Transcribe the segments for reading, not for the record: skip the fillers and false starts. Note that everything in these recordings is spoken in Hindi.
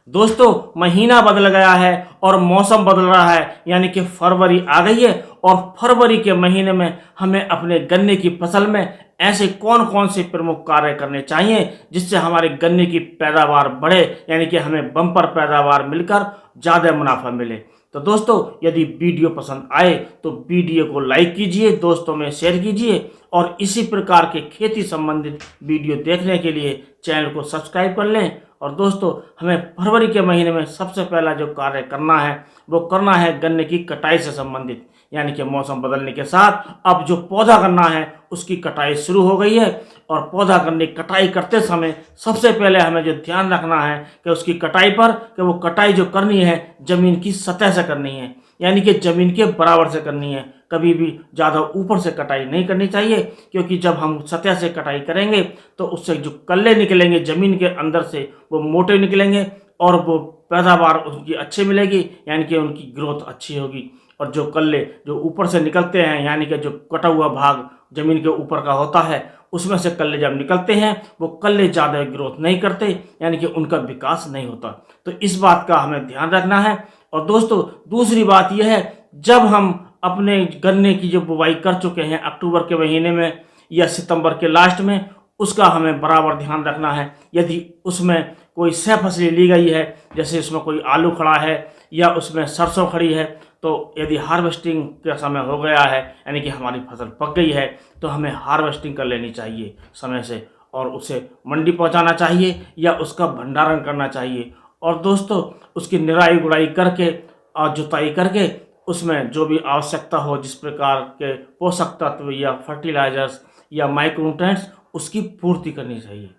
दोस्तों महीना बदल गया है और मौसम बदल रहा है, यानी कि फरवरी आ गई है और फरवरी के महीने में हमें अपने गन्ने की फसल में ऐसे कौन कौन से प्रमुख कार्य करने चाहिए जिससे हमारे गन्ने की पैदावार बढ़े, यानी कि हमें बम्पर पैदावार मिलकर ज़्यादा मुनाफा मिले। तो दोस्तों यदि वीडियो पसंद आए तो वीडियो को लाइक कीजिए, दोस्तों में शेयर कीजिए और इसी प्रकार के खेती संबंधित वीडियो देखने के लिए चैनल को सब्सक्राइब कर लें। और दोस्तों हमें फरवरी के महीने में सबसे पहला जो कार्य करना है वो करना है गन्ने की कटाई से संबंधित, यानी कि मौसम बदलने के साथ अब जो पौधा गन्ना है उसकी कटाई शुरू हो गई है। और पौधा गन्ने की कटाई करते समय सबसे पहले हमें जो ध्यान रखना है कि उसकी कटाई पर कि वो कटाई जो करनी है ज़मीन की सतह से करनी है, यानी कि ज़मीन के बराबर से करनी है। कभी भी ज़्यादा ऊपर से कटाई नहीं करनी चाहिए, क्योंकि जब हम सतह से कटाई करेंगे तो उससे जो कल्ले निकलेंगे ज़मीन के अंदर से वो मोटे निकलेंगे और वो पैदावार उनकी अच्छी मिलेगी, यानी कि उनकी ग्रोथ अच्छी होगी। और जो कल्ले जो ऊपर से निकलते हैं, यानी कि जो कटा हुआ भाग ज़मीन के ऊपर का होता है, उसमें से कल्ले जब निकलते हैं वो कल्ले ज़्यादा ग्रोथ नहीं करते, यानी कि उनका विकास नहीं होता। तो इस बात का हमें ध्यान रखना है। और दोस्तों दूसरी बात यह है, जब हम अपने गन्ने की जो बुवाई कर चुके हैं अक्टूबर के महीने में या सितंबर के लास्ट में, उसका हमें बराबर ध्यान रखना है। यदि उसमें कोई सह फसलें ली गई है, जैसे उसमें कोई आलू खड़ा है या उसमें सरसों खड़ी है, तो यदि हार्वेस्टिंग का समय हो गया है, यानी कि हमारी फसल पक गई है, तो हमें हार्वेस्टिंग कर लेनी चाहिए समय से और उसे मंडी पहुंचाना चाहिए या उसका भंडारण करना चाहिए। और दोस्तों उसकी निराई गुड़ाई करके और जुताई करके उसमें जो भी आवश्यकता हो, जिस प्रकार के पोषक तत्व या फर्टिलाइजर्स या माइक्रोन्यूट्रिएंट्स, उसकी पूर्ति करनी चाहिए।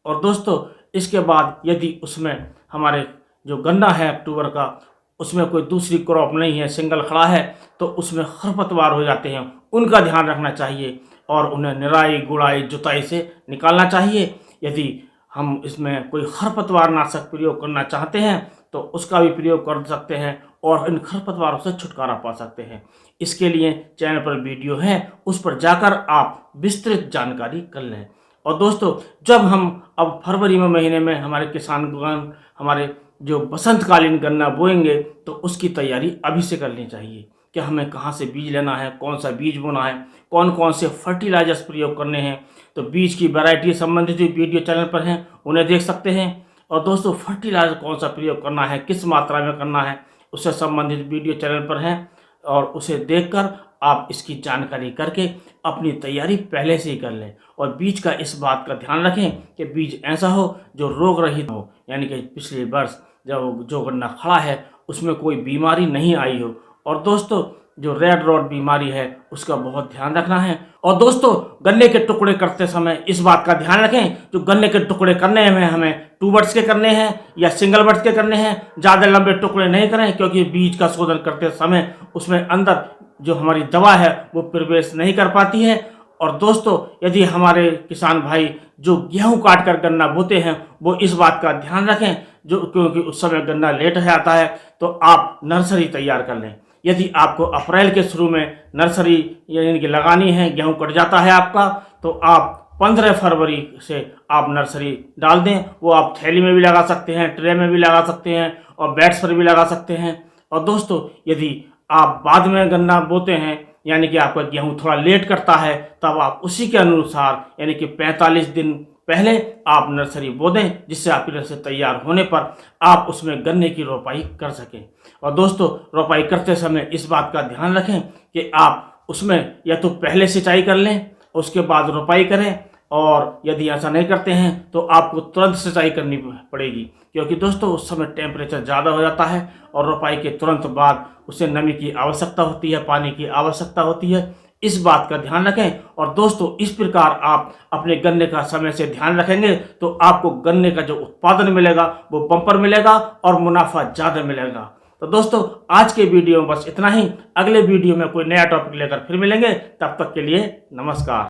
और दोस्तों इसके बाद यदि उसमें हमारे जो गन्ना है अक्टूबर का, उसमें कोई दूसरी क्रॉप नहीं है, सिंगल खड़ा है, तो उसमें खरपतवार हो जाते हैं, उनका ध्यान रखना चाहिए और उन्हें निराई गुड़ाई जुताई से निकालना चाहिए। यदि हम इसमें कोई खरपतवार नाशक प्रयोग करना चाहते हैं तो उसका भी प्रयोग कर सकते हैं और इन खरपतवारों से छुटकारा पा सकते हैं। इसके लिए चैनल पर वीडियो है, उस पर जाकर आप विस्तृत जानकारी कर लें। और दोस्तों जब हम अब फरवरी में महीने में हमारे किसानगण हमारे जो बसंतकालीन गन्ना बोएंगे तो उसकी तैयारी अभी से करनी चाहिए कि हमें कहाँ से बीज लेना है, कौन सा बीज बोना है, कौन कौन से फर्टिलाइजर्स प्रयोग करने हैं। तो बीज की वैरायटी संबंधित वीडियो चैनल पर हैं, उन्हें देख सकते हैं। और दोस्तों फर्टिलाइजर कौन सा प्रयोग करना है, किस मात्रा में करना है, उससे संबंधित वीडियो चैनल पर हैं और उसे देखकर आप इसकी जानकारी करके अपनी तैयारी पहले से ही कर लें। और बीज का इस बात का ध्यान रखें कि बीज ऐसा हो जो रोग रहित हो, यानी कि पिछले वर्ष जब जो गन्ना खड़ा है उसमें कोई बीमारी नहीं आई हो। और दोस्तों जो रेड रॉट बीमारी है उसका बहुत ध्यान रखना है। और दोस्तों गन्ने के टुकड़े करते समय इस बात का ध्यान रखें, जो गन्ने के टुकड़े करने में हमें 2 बड्स के करने हैं या सिंगल बड्स के करने हैं, ज़्यादा लंबे टुकड़े नहीं करें, क्योंकि बीज का शोधन करते समय उसमें अंदर जो हमारी दवा है वो प्रवेश नहीं कर पाती है। और दोस्तों यदि हमारे किसान भाई जो गेहूं काट कर गन्ना बोते हैं वो इस बात का ध्यान रखें, जो क्योंकि उस समय गन्ना लेट है आता है, तो आप नर्सरी तैयार कर लें। यदि आपको अप्रैल के शुरू में नर्सरी यानी कि लगानी है, गेहूं कट जाता है आपका, तो आप 15 फरवरी से आप नर्सरी डाल दें। वो आप थैली में भी लगा सकते हैं, ट्रे में भी लगा सकते हैं और बेड्स पर भी लगा सकते हैं। और दोस्तों यदि आप बाद में गन्ना बोते हैं, यानी कि आपका गेहूं थोड़ा लेट करता है, तब आप उसी के अनुसार यानी कि 45 दिन पहले आप नर्सरी बो दें, जिससे आपकी नर्सरी तैयार होने पर आप उसमें गन्ने की रोपाई कर सकें। और दोस्तों रोपाई करते समय इस बात का ध्यान रखें कि आप उसमें या तो पहले सिंचाई कर लें उसके बाद रोपाई करें, और यदि ऐसा नहीं करते हैं तो आपको तुरंत सिंचाई करनी पड़ेगी, क्योंकि दोस्तों उस समय टेम्परेचर ज़्यादा हो जाता है और रोपाई के तुरंत बाद उसे नमी की आवश्यकता होती है, पानी की आवश्यकता होती है। इस बात का ध्यान रखें। और दोस्तों इस प्रकार आप अपने गन्ने का समय से ध्यान रखेंगे तो आपको गन्ने का जो उत्पादन मिलेगा वो बम्पर मिलेगा और मुनाफा ज़्यादा मिलेगा। तो दोस्तों आज के वीडियो में बस इतना ही। अगले वीडियो में कोई नया टॉपिक लेकर फिर मिलेंगे, तब तक के लिए नमस्कार।